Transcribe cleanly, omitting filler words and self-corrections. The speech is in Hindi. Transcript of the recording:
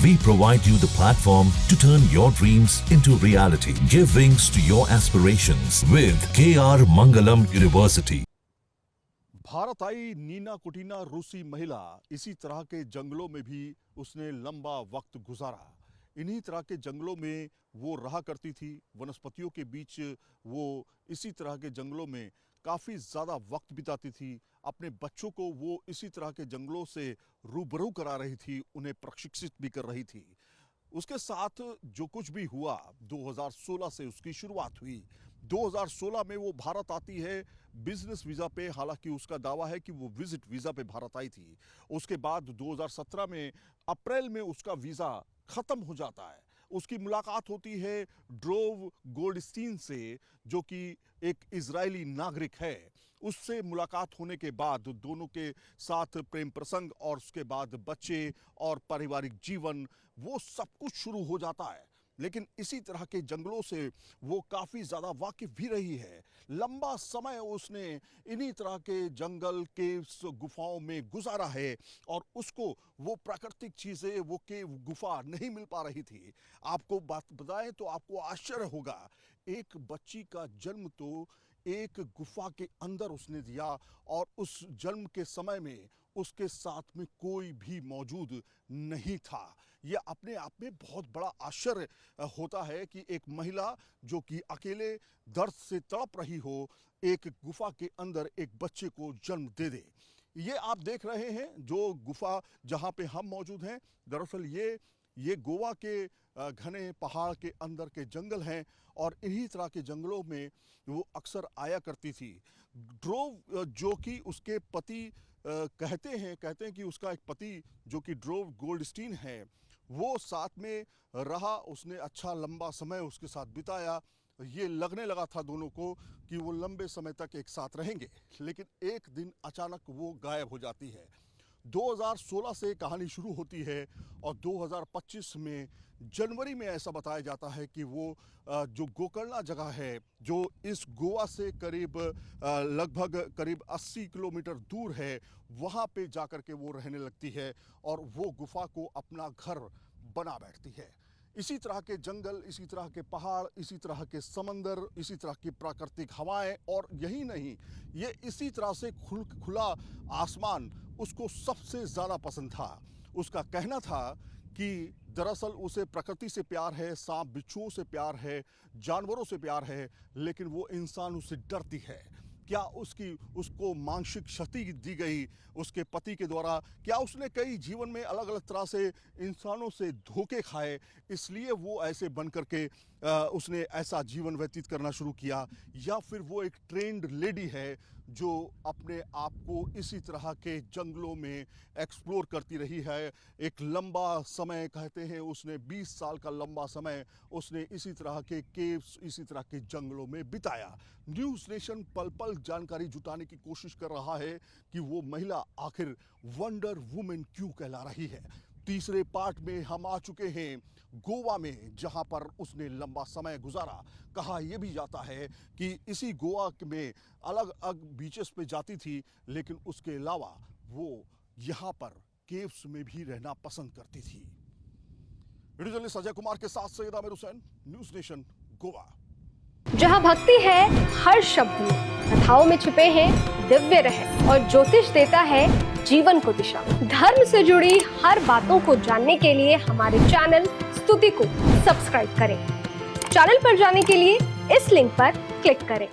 We provide you the platform to turn your dreams into reality. Give wings to your aspirations with KR Mangalam University. Bharat आई नीना कुटीना रूसी महिला। इसी तरह के जंगलों में भी उसने लंबा वक्त गुजारा। इन्हीं तरह के जंगलों में वो रहा करती थी। वनस्पतियों के बीच वो इसी तरह के जंगलों में काफ़ी ज़्यादा वक्त बिताती थी। अपने बच्चों को वो इसी तरह के जंगलों से रूबरू करा रही थी, उन्हें प्रशिक्षित भी कर रही थी। उसके साथ जो कुछ भी हुआ, 2016 से उसकी शुरुआत हुई। 2016 में वो भारत आती है बिजनेस वीज़ा पे। हालांकि उसका दावा है कि वो विजिट वीज़ा पे भारत आई थी। उसके बाद 2017 में अप्रैल में उसका वीज़ा ख़त्म हो जाता है। उसकी मुलाकात होती है ड्रोव गोल्डस्टीन से, जो कि एक इजरायली नागरिक है। उससे मुलाकात होने के बाद दोनों के साथ प्रेम प्रसंग और उसके बाद बच्चे और पारिवारिक जीवन, वो सब कुछ शुरू हो जाता है। लेकिन इसी तरह के जंगलों से वो काफ़ी ज़्यादा वाकिफ भी रही है। लंबा समय उसने इन्हीं तरह के जंगल के गुफाओं में गुजारा है और उसको वो प्राकृतिक चीज़ें, वो केव गुफा नहीं मिल पा रही थी। आपको बात बताएं तो आपको आश्चर्य होगा, एक बच्ची का जन्म तो एक गुफा के अंदर उसने दिया और उस जन्म के समय में उसके साथ में कोई भी मौजूद नहीं था। यह अपने आप में बहुत बड़ा आश्चर्य होता है कि एक महिला जो कि अकेले दर्द से तड़प रही हो, एक गुफा के अंदर एक बच्चे को जन्म दे दे। ये आप देख रहे हैं जो गुफा जहाँ पे हम मौजूद हैं, दरअसल ये गोवा के घने पहाड़ के अंदर के जंगल हैं और इन्हीं तरह के जंगलों में वो अक्सर आया करती थी। ड्रोव जो कि उसके पति कहते हैं कि उसका एक पति जो कि ड्रोव गोल्डस्टीन है, वो साथ में रहा। उसने अच्छा लंबा समय उसके साथ बिताया। ये लगने लगा था दोनों को कि वो लंबे समय तक एक साथ रहेंगे, लेकिन एक दिन अचानक वो गायब हो जाती है। 2016 से कहानी शुरू होती है और 2025 में जनवरी में ऐसा बताया जाता है कि वो जो गोकर्णा जगह है, जो इस गोवा से लगभग करीब 80 किलोमीटर दूर है, वहाँ पे जाकर के वो रहने लगती है और वो गुफा को अपना घर बना बैठती है। इसी तरह के जंगल, इसी तरह के पहाड़, इसी तरह के समंदर, इसी तरह की प्राकृतिक हवाएं और यही नहीं, ये इसी तरह से खुला आसमान उसको सबसे ज़्यादा पसंद था। उसका कहना था कि दरअसल उसे प्रकृति से प्यार है, सांप बिच्छुओं से प्यार है, जानवरों से प्यार है, लेकिन वो इंसान उससे डरती है। क्या उसको मानसिक क्षति दी गई उसके पति के द्वारा? क्या उसने कई जीवन में अलग अलग तरह से इंसानों से धोखे खाए, इसलिए वो ऐसे बन करके उसने ऐसा जीवन व्यतीत करना शुरू किया? या फिर वो एक ट्रेंड लेडी है जो अपने आप को इसी तरह के जंगलों में एक्सप्लोर करती रही है? एक लंबा समय, कहते हैं उसने 20 साल का लंबा समय उसने इसी तरह के केव्स, इसी तरह के जंगलों में बिताया। न्यूज़ नेशन पल पल जानकारी जुटाने की कोशिश कर रहा है कि वो महिला आखिर वंडर वुमेन क्यों कहला रही है। तीसरे पार्ट में हम आ चुके हैं गोवा में, जहां पर उसने लंबा समय गुजारा। कहा यह भी जाता है कि इसी गोवा में अलग अलग बीचेस पे जाती थी, लेकिन उसके अलावा वो यहां पर केव्स में भी रहना पसंद करती थी। वीडियो जर्नलिस्ट अजय कुमार के साथ सैयद आमिर हुसैन, न्यूज़ नेशन, गोवा। जहाँ भक्ति है हर शब्द में, कथाओं में छुपे हैं दिव्य रहस्य और ज्योतिष देता है जीवन को दिशा। धर्म से जुड़ी हर बातों को जानने के लिए हमारे चैनल स्तुति को सब्सक्राइब करें। चैनल पर जाने के लिए इस लिंक पर क्लिक करें।